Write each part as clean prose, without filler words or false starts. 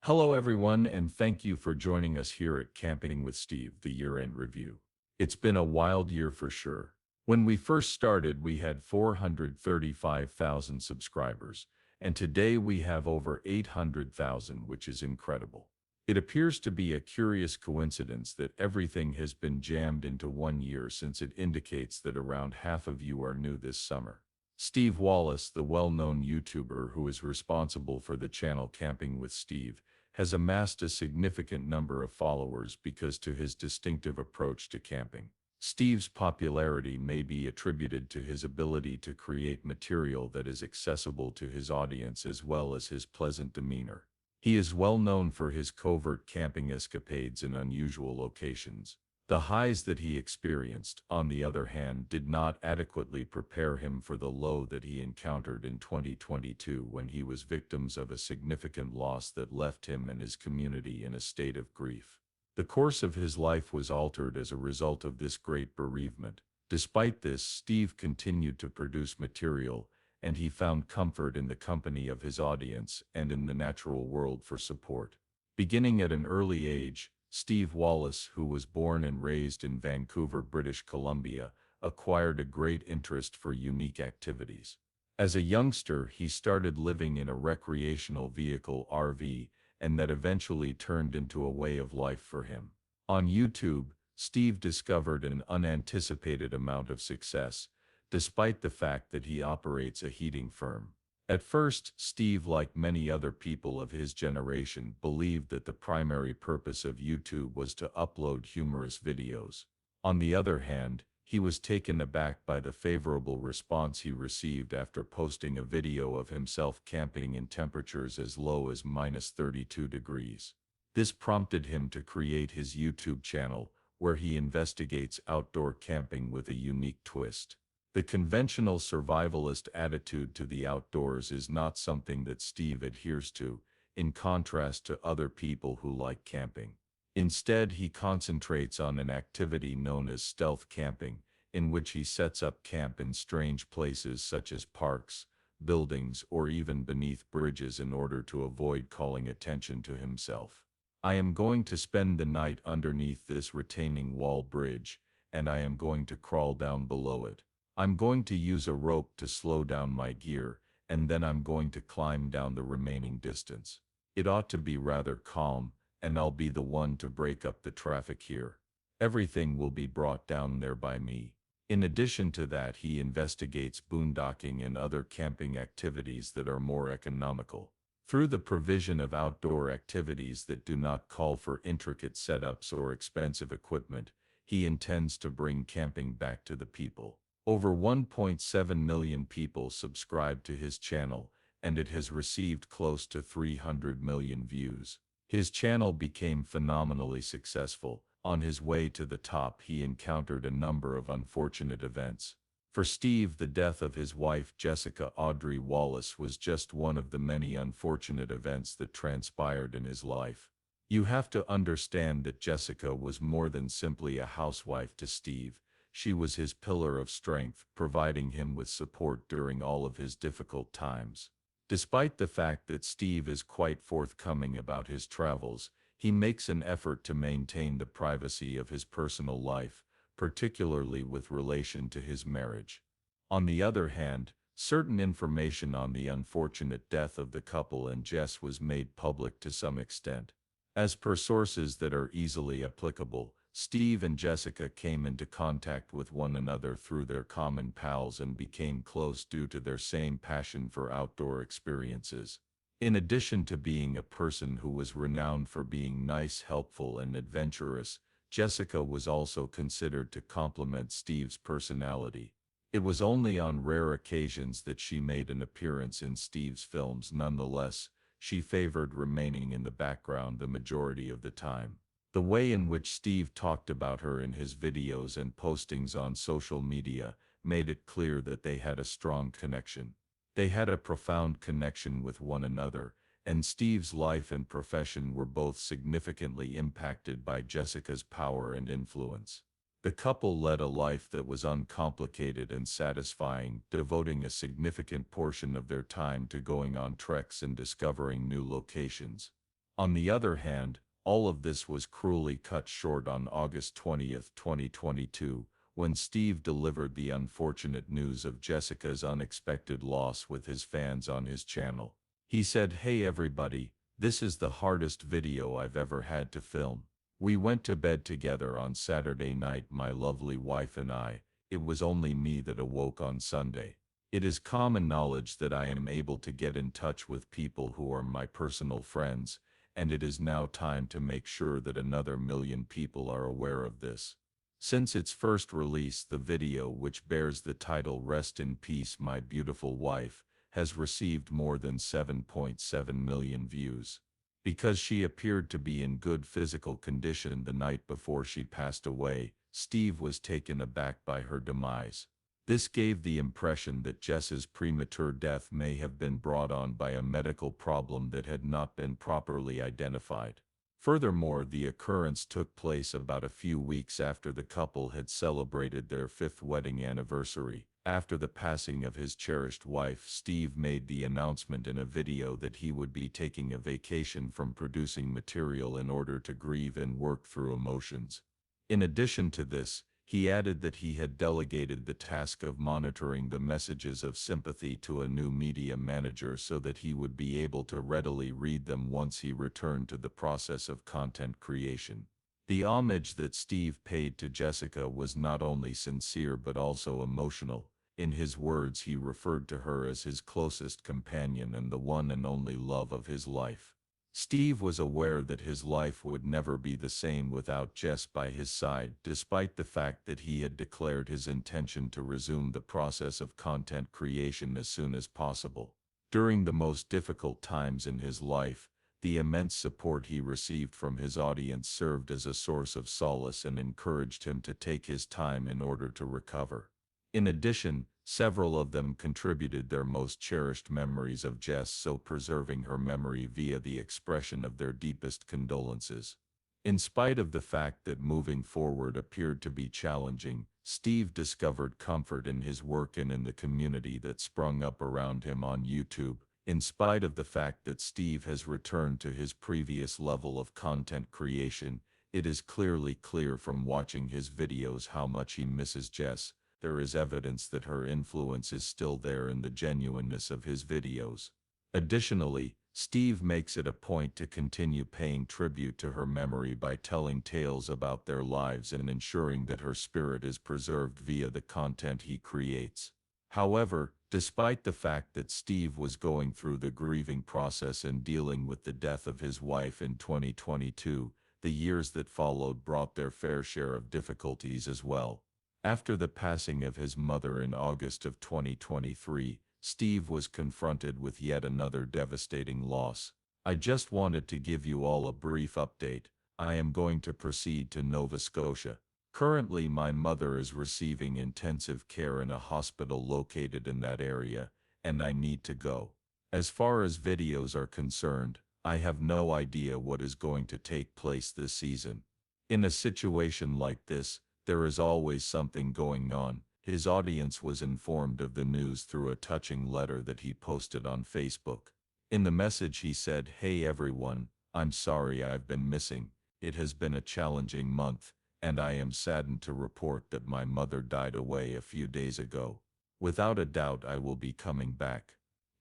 Hello, everyone, and thank you for joining us here at Camping with Steve, the year-end review. It's been a wild year for sure. When we first started, we had 435,000 subscribers, and today we have over 800,000, which is incredible. It appears to be a curious coincidence that everything has been jammed into 1 year, since it indicates that around half of you are new this summer. Steve Wallace, the well-known YouTuber who is responsible for the channel Camping with Steve, has amassed a significant number of followers because to his distinctive approach to camping. Steve's popularity may be attributed to his ability to create material that is accessible to his audience as well as his pleasant demeanor. He is well known for his covert camping escapades in unusual locations. The highs that he experienced, on the other hand, did not adequately prepare him for the low that he encountered in 2022 when he was victim of a significant loss that left him and his community in a state of grief. The course of his life was altered as a result of this great bereavement. Despite this, Steve continued to produce material, and he found comfort in the company of his audience and in the natural world for support. Beginning at an early age, Steve Wallis, who was born and raised in Vancouver, British Columbia, acquired a great interest for unique activities. As a youngster, he started living in a recreational vehicle (RV), and that eventually turned into a way of life for him. On YouTube, Steve discovered an unanticipated amount of success, despite the fact that he operates a heating firm. At first, Steve, like many other people of his generation, believed that the primary purpose of YouTube was to upload humorous videos. On the other hand, he was taken aback by the favorable response he received after posting a video of himself camping in temperatures as low as -32 degrees. This prompted him to create his YouTube channel, where he investigates outdoor camping with a unique twist. The conventional survivalist attitude to the outdoors is not something that Steve adheres to, in contrast to other people who like camping. Instead, he concentrates on an activity known as stealth camping, in which he sets up camp in strange places such as parks, buildings, or even beneath bridges in order to avoid calling attention to himself. "I am going to spend the night underneath this retaining wall bridge, and I am going to crawl down below it. I'm going to use a rope to slow down my gear, and then I'm going to climb down the remaining distance. It ought to be rather calm, and I'll be the one to break up the traffic here. Everything will be brought down there by me." In addition to that, he investigates boondocking and other camping activities that are more economical. Through the provision of outdoor activities that do not call for intricate setups or expensive equipment, he intends to bring camping back to the people. Over 1.7 million people subscribe to his channel, and it has received close to 300 million views. His channel became phenomenally successful. On his way to the top, he encountered a number of unfortunate events. For Steve, the death of his wife Jessica Audrey Wallace was just one of the many unfortunate events that transpired in his life. You have to understand that Jessica was more than simply a housewife to Steve. She was his pillar of strength, providing him with support during all of his difficult times. Despite the fact that Steve is quite forthcoming about his travels, he makes an effort to maintain the privacy of his personal life, particularly with relation to his marriage. On the other hand, certain information on the unfortunate death of the couple and Jess was made public to some extent. As per sources that are easily applicable, Steve and Jessica came into contact with one another through their common pals and became close due to their same passion for outdoor experiences. In addition to being a person who was renowned for being nice, helpful, and adventurous, Jessica was also considered to complement Steve's personality. It was only on rare occasions that she made an appearance in Steve's films. Nonetheless, she favored remaining in the background the majority of the time. The way in which Steve talked about her in his videos and postings on social media made it clear that they had a strong connection. They had a profound connection with one another, and Steve's life and profession were both significantly impacted by Jessica's power and influence. The couple led a life that was uncomplicated and satisfying, devoting a significant portion of their time to going on treks and discovering new locations. On the other hand, all of this was cruelly cut short on August 20th, 2022, when Steve delivered the unfortunate news of Jessica's unexpected loss with his fans on his channel. He said, "Hey everybody, this is the hardest video I've ever had to film. We went to bed together on Saturday night, my lovely wife and I. It was only me that awoke on Sunday. It is common knowledge that I am able to get in touch with people who are my personal friends, and it is now time to make sure that another million people are aware of this." Since its first release, the video, which bears the title "Rest in Peace, My Beautiful Wife," has received more than 7.7 million views. Because she appeared to be in good physical condition the night before she passed away, Steve was taken aback by her demise. This gave the impression that Jess's premature death may have been brought on by a medical problem that had not been properly identified. Furthermore, the occurrence took place about a few weeks after the couple had celebrated their 5th wedding anniversary. After the passing of his cherished wife, Steve made the announcement in a video that he would be taking a vacation from producing material in order to grieve and work through emotions. In addition to this, he added that he had delegated the task of monitoring the messages of sympathy to a new media manager so that he would be able to readily read them once he returned to the process of content creation. The homage that Steve paid to Jessica was not only sincere but also emotional. In his words, he referred to her as his closest companion and the one and only love of his life. Steve was aware that his life would never be the same without Jess by his side, despite the fact that he had declared his intention to resume the process of content creation as soon as possible. During the most difficult times in his life, the immense support he received from his audience served as a source of solace and encouraged him to take his time in order to recover. In addition, several of them contributed their most cherished memories of Jess, so preserving her memory via the expression of their deepest condolences. In spite of the fact that moving forward appeared to be challenging, Steve discovered comfort in his work and in the community that sprung up around him on YouTube. In spite of the fact that Steve has returned to his previous level of content creation, it is clearly clear from watching his videos how much he misses Jess. There is evidence that her influence is still there in the genuineness of his videos. Additionally, Steve makes it a point to continue paying tribute to her memory by telling tales about their lives and ensuring that her spirit is preserved via the content he creates. However, despite the fact that Steve was going through the grieving process and dealing with the death of his wife in 2022, the years that followed brought their fair share of difficulties as well. After the passing of his mother in August of 2023, Steve was confronted with yet another devastating loss. "I just wanted to give you all a brief update. I am going to proceed to Nova Scotia. Currently, my mother is receiving intensive care in a hospital located in that area, and I need to go. As far as videos are concerned, I have no idea what is going to take place this season. In a situation like this, there is always something going on." His audience was informed of the news through a touching letter that he posted on Facebook. In the message he said, "Hey everyone, I'm sorry I've been missing. It has been a challenging month, and I am saddened to report that my mother died away a few days ago. Without a doubt I will be coming back."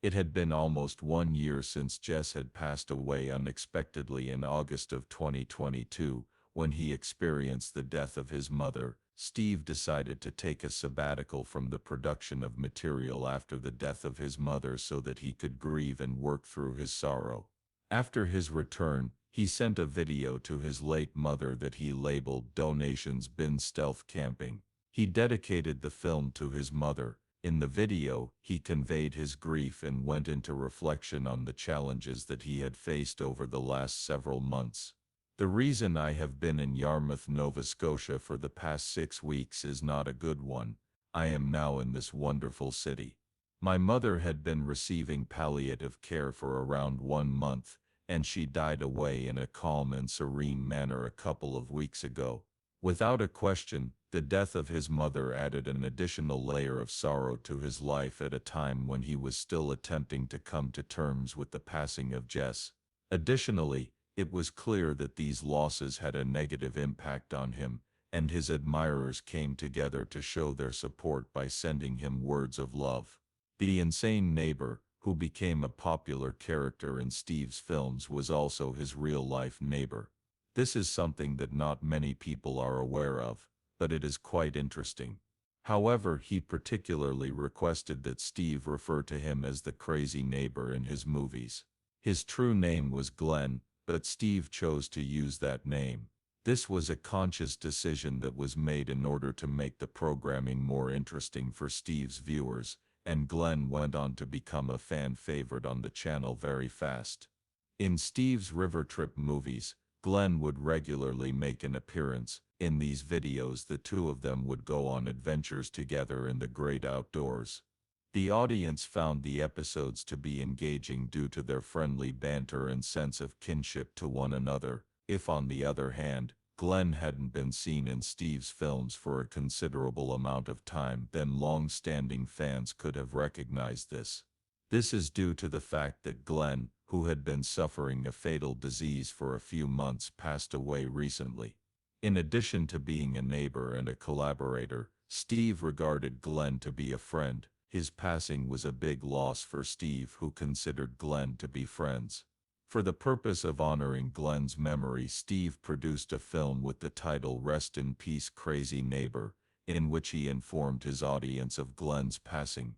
It had been almost 1 year since Jess had passed away unexpectedly in August of 2022. When he experienced the death of his mother, Steve decided to take a sabbatical from the production of material after the death of his mother so that he could grieve and work through his sorrow. After his return, he sent a video to his late mother that he labeled "Donations Bin Stealth Camping." He dedicated the film to his mother. In the video, he conveyed his grief and went into reflection on the challenges that he had faced over the last several months. "The reason I have been in Yarmouth, Nova Scotia for the past 6 weeks is not a good one. I am now in this wonderful city. My mother had been receiving palliative care for around 1 month, and she died away in a calm and serene manner a couple of weeks ago." Without a question, the death of his mother added an additional layer of sorrow to his life at a time when he was still attempting to come to terms with the passing of Jess. Additionally, It was clear that these losses had a negative impact on him, and his admirers came together to show their support by sending him words of love. The insane neighbor, who became a popular character in Steve's films, was also his real-life neighbor. This is something that not many people are aware of, but it is quite interesting. However, he particularly requested that Steve refer to him as the crazy neighbor in his movies. His true name was Glenn, but Steve chose to use that name. This was a conscious decision that was made in order to make the programming more interesting for Steve's viewers, and Glenn went on to become a fan favorite on the channel very fast. In Steve's river trip movies, Glenn would regularly make an appearance. In these videos, the two of them would go on adventures together in the great outdoors. The audience found the episodes to be engaging due to their friendly banter and sense of kinship to one another. If, on the other hand, Glenn hadn't been seen in Steve's films for a considerable amount of time, then long-standing fans could have recognized this. This is due to the fact that Glenn, who had been suffering a fatal disease for a few months, passed away recently. In addition to being a neighbor and a collaborator, Steve regarded Glenn to be a friend. His passing was a big loss for Steve, who considered Glenn to be friends. For the purpose of honoring Glenn's memory, Steve produced a film with the title Rest in Peace, Crazy Neighbor, in which he informed his audience of Glenn's passing.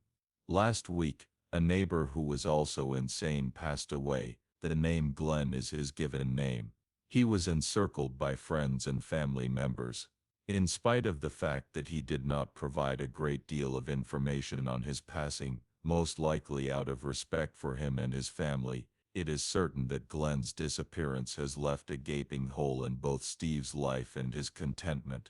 Last week, a neighbor who was also insane passed away. The name Glenn is his given name. He was encircled by friends and family members. In spite of the fact that he did not provide a great deal of information on his passing, most likely out of respect for him and his family, it is certain that Glenn's disappearance has left a gaping hole in both Steve's life and his contentment.